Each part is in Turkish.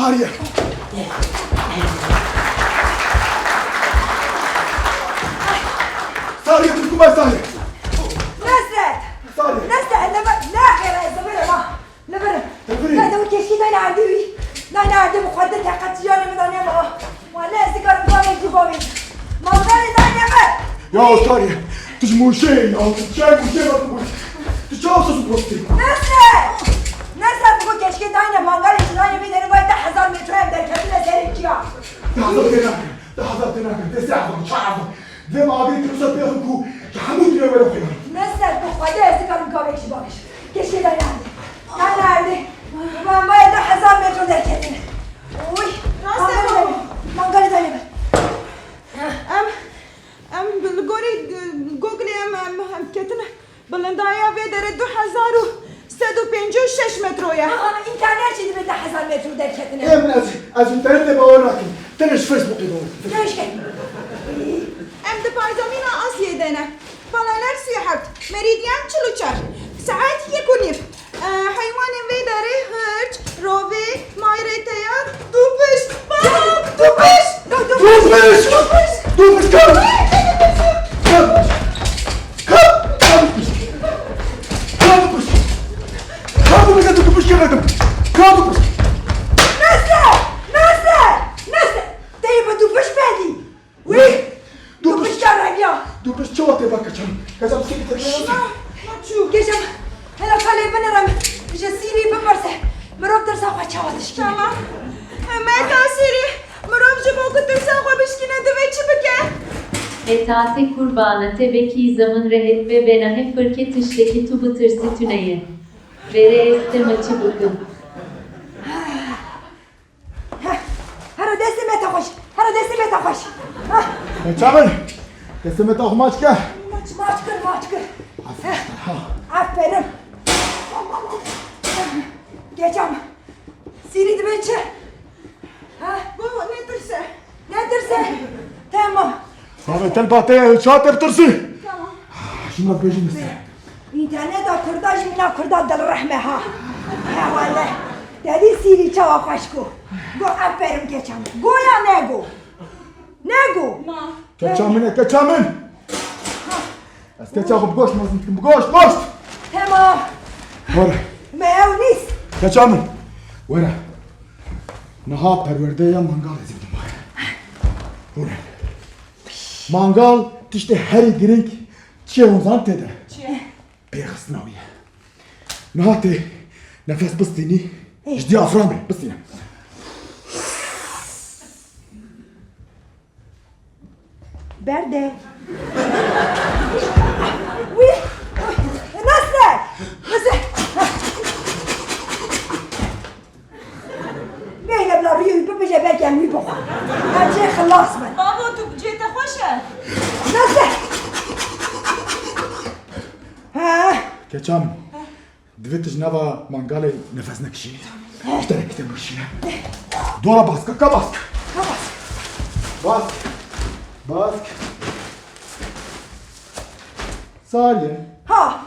Sariye. Sariye tutkum ben Sariye. Nusret. Sariye. Nusret لا غير زبرة ما لبرة لا ده وكيشي ده نعدي لا نعدي مقدر تحقق جاني من دنيا ما ولا سكر بقى يجيبوني ما بدي دنيا ما يا سارية تجموشين يا تجموشين ما تقول تجاوز بروستي نسرت بقول كيشي ده ما قال إيش ده يبي ده نقول ده حزام مترام ده كذا سيركيا تحضرتنا تسعة شعب زي ما قلت لك صدقكم حمود يا ولد نسرت بقول ده سكر بقى يجيبوني كيشي ده نعدي لا نعدي ما ده حزام مترام ده كذا وي ما قال ده يبي ام بالگوری گوگلی ام کتنه بلندایا و در 2156 مترویا اینترنت چیزی به 10,000 متر در کتنه من از اینترنت باور نکن تنش فیسبوک دور نش که ام ده پایزمین آسیه دنه بالانر 37 مریدیان 44 ساعت 1:30 حیوان وی داره هرچ روی مایره تیار دوپش باب دوپش دوپش کم Etase kurbanı tebeki zaman rehet ve benahe fırket işteki tu bıtırsı tüneye. Vere este maçı bıkın. هر دستی متخوش هر دستی متخوش Çabuk teslim tak maç gel maç kır aferin geçem siri dibeçe bu nedirse nedirse tamam Abi ten pataya çatır tırsı Şuna bejin ise İnternet kurda jimina kurda dal rahme ha vallahi dedi siri çava kaşku go aferin geçem go ya nego Keçamın Az keçabı boş mazın boş tamam Vara mevnis Keçamın Vara Naha perverdeye mangal ezildim Vara Mangal işte her direk çiğ ozan tede Beyaz naviye Naha te nefes bıstini Jdi afram bıstini Berde. Uy! Nasıl? Böyle bla rüyü bu bece belki mi bu. Her şey خلاص ben. بابا تو جيت خوشه Nasıl? Ha? Keçam Dvetiş nava mangale nefes nakşi İşte rekte nakşi Dora bask kabask Bask Salih Ha?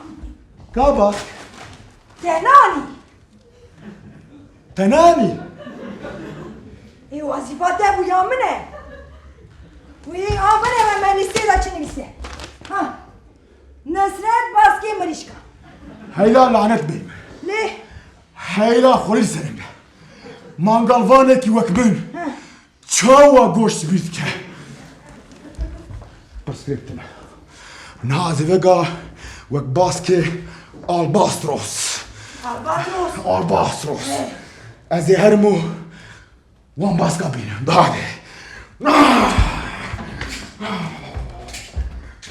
Kabask Tenani. Tenani Vazifate bu yamine. Uy amine ben istedi açını iste. Ha? Nesret baski marişka. Heyla lanet beyim Ne? Heyla xolir seninle Mangal vaneki vekbin Çava goş bitke Preskriptime Nazi vega vek baske albastros Albastros Ez hermu Wan baska benim Dade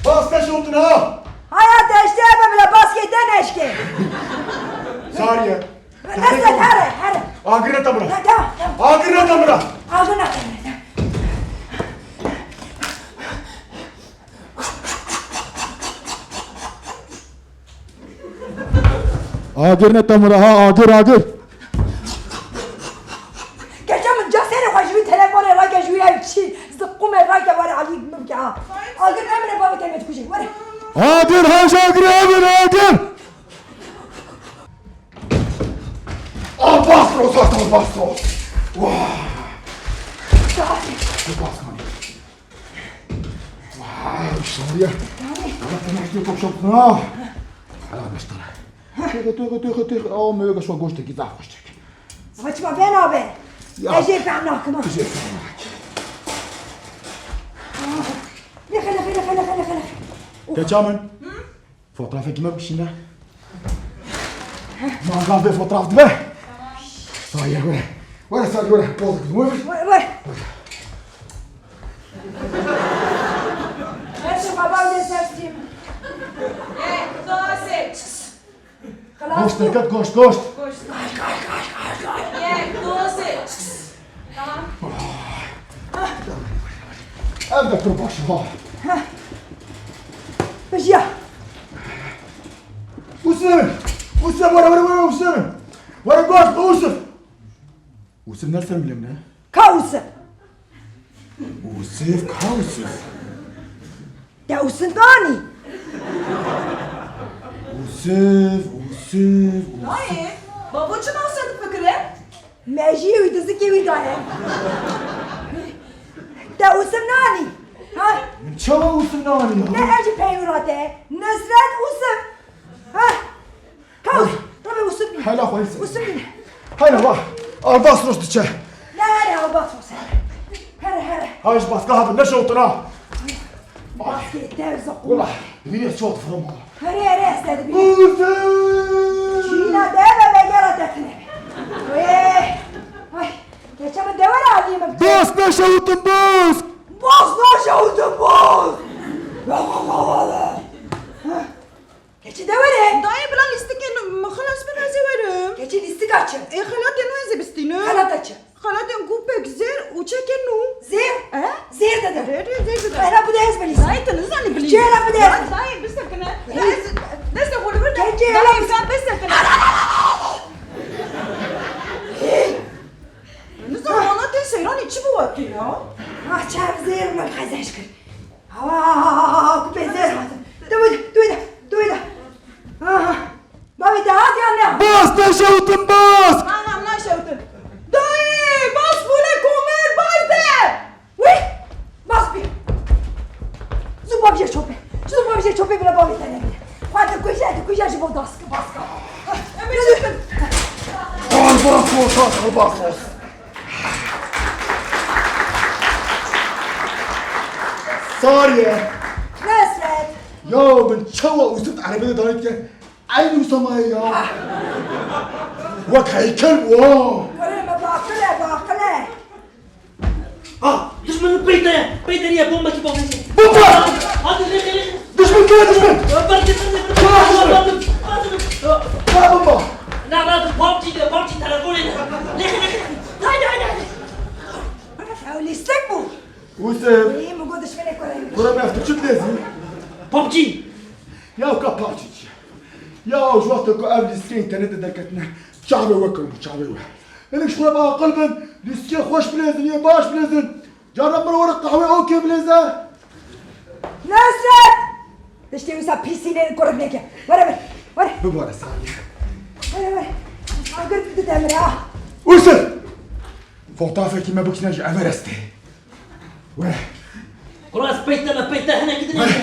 Baska şutun ha Hayat eşte bile basketten eşki. Sariye Nesret her. Agire tamra Tamam. Agire tamra Ağzına tamam. Agir ne tamra ha agir Geçen casere hoşu telefon era geçiyor çi zıkkım era ke var ali mümkün ha. Ağır emre baba temet kuşu var. Agir haş agir Albastros Bas kanı. Vay şuraya. Valla sen ne çok şaptın ha. Hala başlara. Tüh. Aa möge şu goşta ki daha goşta. Saçma ben abi. Ya. Ece ben aklıma. Güzel. Leke. Geçamın. Fotoğrafı kime bakışın da? Mangal ve fotoğraf değil mi? Sayı böyle. Böyle sadece böyle. Bozuk kızım. Vay. Ben şu babam ne sertiyim. Goşt dikkat goşt. Evde dur başı ha. Beşiya. Usum, vara Usum. Vara goşt, Usum. Usum nereden bileyim ne? Kausu. Usuf, kausuf. Ya usundani. Usuf. Hayır. Babacım olsaydı fıkırı. Meji uyduzu ki uydane. Da usundani. Ha? Çava Usum ne var Ne ya? acı peynirate. Nusret usum. Ha? Kaus. Tabii usum bin. Hala koysun. Usum bin. Hayır bak. Ardas rostiçe. Nerede albat olsa. Here. Hayır baska habın ne şoğutun ha? Baskı tevzi kulu. Ulan, beni şoğut fırım ha. Here istedi bir. Usum. Çiğne deve ve yara defne. Ay. Geçemin dever alayım. Bas ne şoğutun bas. Boz ne şavudun boz. Geçin devere. Dayı bilen istiken خلاص ben razı varım. Geçin istik açın. Xalatın özü bistinu. Kalat açın. Xalatın kupek zer uçaken nu. Zir. Ha? Zir dedim. Zir. Bana bu da ezbelisin. Dayı tanızanı bilin. Çeyre bu da ezbelisin. Dayı bir sakına. Neyse kolu bir Gel. Dayı sen bir sakına. Ne zaman anlatın seyran içi bu vakti ya. Ah çar zir mi kazaşkır. Hava kupe zir hazır. Duyda. Babi daha yanına. Bas ne şoğutun bas. Anam lan şavutun. Dayı bas bu ne kumer bas de. Uy. Bas bir. Zuba bir çöpe bile babi tane bile. Hadi kuyacak bu daskı baska. Albas olsun. Sariye. Nesret. Ya ben çava Usuf arabada dayanırken aynı Usama'ya ya. Bak heykel bu ha. Göreme bakıle. ها دشمن بيتنا يا بومبا كي بومبا Bomba! هذا اللي Düşman kime düşman? Kara bomba. نعم هذا بومبي تلفوني Öyle istek bu. Usuf. İyi mi bu düşmene koyayım. Buram yaptı çık desin. بومبي Ya kapatçı. Ya şu vakti ko ev liske internette derketine. Çağbe vekilim çağbe ve. Elik şuna bak kalbin. Liske hoş bilezin ya baş bilezin. Canım bana orada kahve okey bilezin. Nesret. İşte Yusuf pisliğini korup neke. Ver. Bu bana saniye. Ver. Agır bir demir ha. Usuf. Fotoğrafı kime bakışına Everest'te. Ve. خلاص بيتنا هنا كده نجي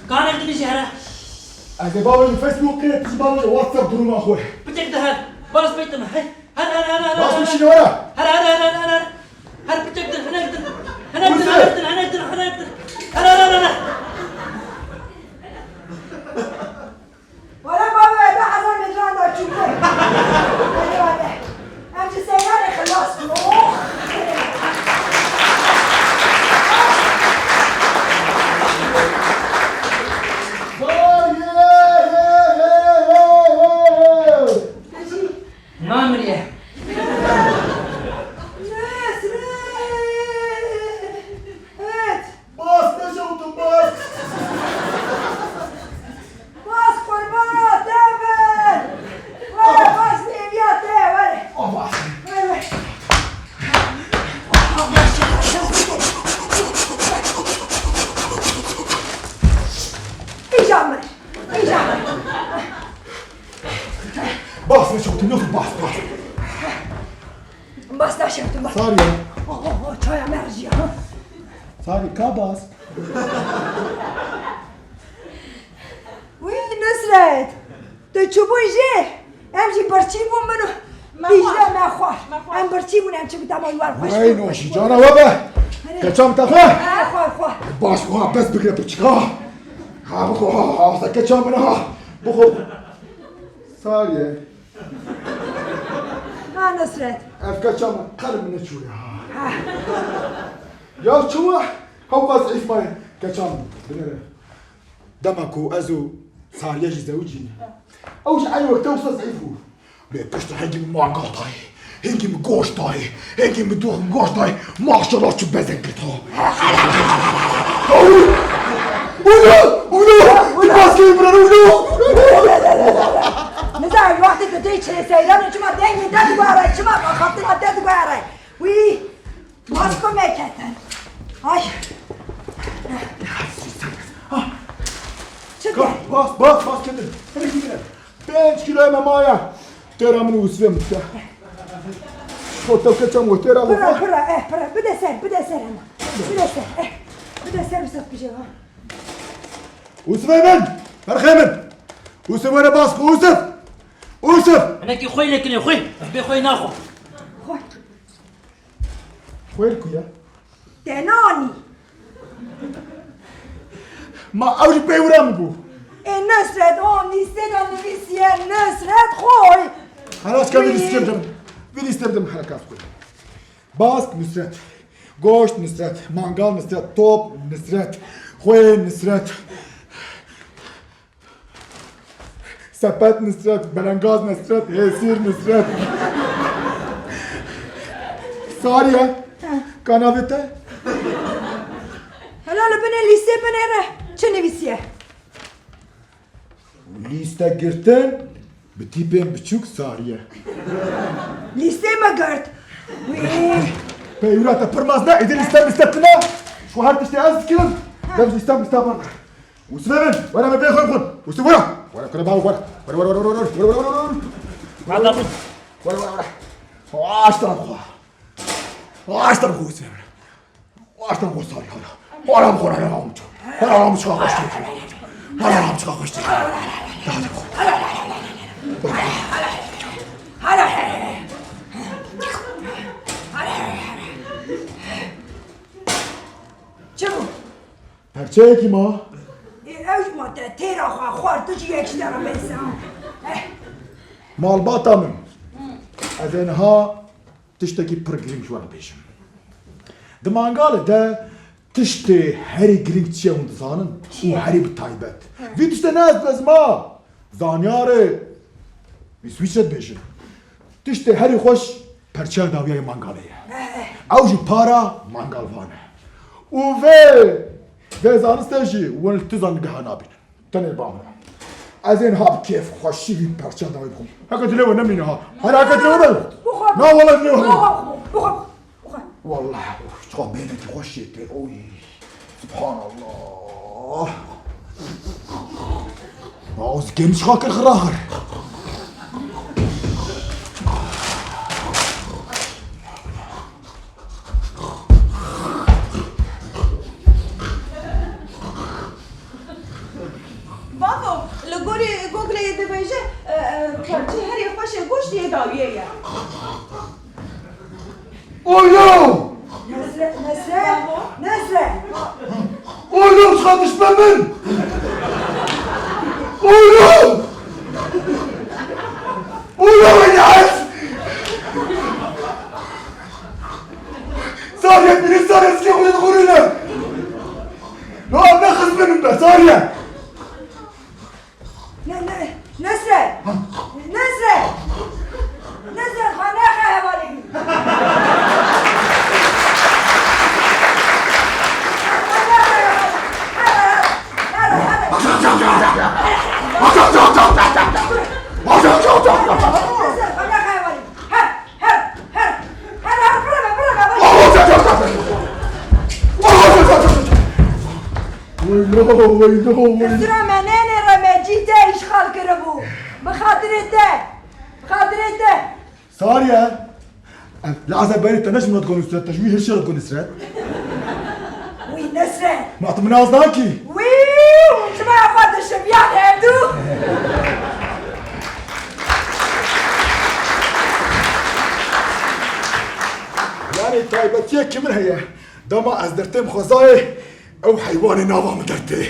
كان عندنا شهرة Ege babacım Facebook kıyafeti babacım WhatsApp durumu akhoy. بتك ده بس بيتنا هلا Bas bir şey var. هلا بتك ده هلا Valla baba da Hasan Mecran da çünkü. Hadi. Hem de seyran ihlas. Oh. ما مريح Evet. Bas ne şovdun bas. Bas kurban dever. Vay bas neviyat dever. Bas. Vay. Pijama. Bas ne şovdun yok bas. بس نشفتم بس Sariye. چای مرجی ها Sariye kabas. وی نصرت تو چوبوی جه امجی برچی بون منو بیجده مخوار ام برچی بون ام چه بیتم آیوار خوش Ay noşi cana baba. Kaçam takı. خواه خواه Baş koha bes bigre piçka. Ha bu koha ha kaçam bana ha. Bu koha. Sariye. ها نصرت Ev kaçam kalbine çuya. Ya çuva. Hava zayıf mı? Kaçam. Binere. Damaku azu Sariye زوجي. أوش أيوة توصل زعيفه. بيشتغل هنجي من معقد طاي. هنجي من قوش طاي. هنجي من دوخ من قوش طاي. ما شاء الله شو بزنكتها. ولو بس كيبرن ولو. نزار الواحد تدري شيء سيران شما ديني دادي بارا شما خاطر دادي بارا وي ماسكو ميكتن هاي شو Bas kendin. Hadi gidelim. 5 kilo mamaya. Teramını usvem ya. Foto kaçam o teramı. برا برا ايه برا بدا سر انا بدا سر ايه بدا سر بس بجوا Usvem'in. Berkhemin. Usvem'e bas Usef. Usef. انا كي خوي لكن يا خوي بي خوي ناخو خوي Koyarku ya. تناني Ma avcı peyvuram bu. النصرت اون نيستيدون نفيسيا نصرت خوي Halas kan istemdim. Bir istemdim harakat koy. Bask Nusret. Goşt Nusret. Mangal Nusret. Top Nusret. Khoy Nusret. Sepet Nusret. Belengaz Nusret. Esir Nusret. Sariye. Kanavete. هلا بنا ليسي بنا شو نفيسيا Liste girtin. Bir tipin küçük Sariye. ليسي ما قرت وي Peyrata pırmazna edin istemine. Şu her işte az kilim. Devz istemine. Usverin. Vara me beykhon. Usvera. Vara kana bav vara. Vara. بعد ابو Vara. Ağaçtan koy. Ağaçtan koy Usverin. Ağaçtan koy Sariye. Vara mı koyar amca. Vara mı çıkar koştu. Vara mı çıkar koştu. هلا شو Perçe kim ha? اوش ما تيرا خوار تجي يكشترى بيسان Malbata mı? Ezenha tişteki pır giring şu an peşim. Dimangalı da tişte heri giring çiye hundu zanın. U heri bir taybet. Vi tişte ne etmez ma? Zanyarı. İsviçret peşim. Tişte heri hoş perçe daviyayı mangalıya. Avcı para mangal vane. U ve zanısteji vel tizan gahana binin. Tanı bağımına. Azin hab keyf خوشی پرچه داوی بخون. هکت لیو نمینه ها. حرکت لیو نمینه. نه والله لیو والله چقدر بینه که خوشی تی اوی سبحان الله. باز گم شاکر خراخر. بابا لگوری گوگل دبیجه پرچه هر یه خوش گوش دیه داویه یا Oğlum! نسرة Oğlum çıkartışma ben! Oğlum! Oğlum beni aç! Sariye beni sarı eski koyun koruyla! Lan ne kız benim be Sariye! نسرة خاناخة يا والي ترى منين رمجيته اشغال كربو بخاطر انت Sariye, العزب بالي تنجم تكون نسرت تجويه الشرط تكون نسرت وي نسرين ما أطمن أصداكي وي جماعة فاضل الشبيان هردو يعني طيبتي كمل هي دما أصدرتم خزاي أو حيواني نظام درتي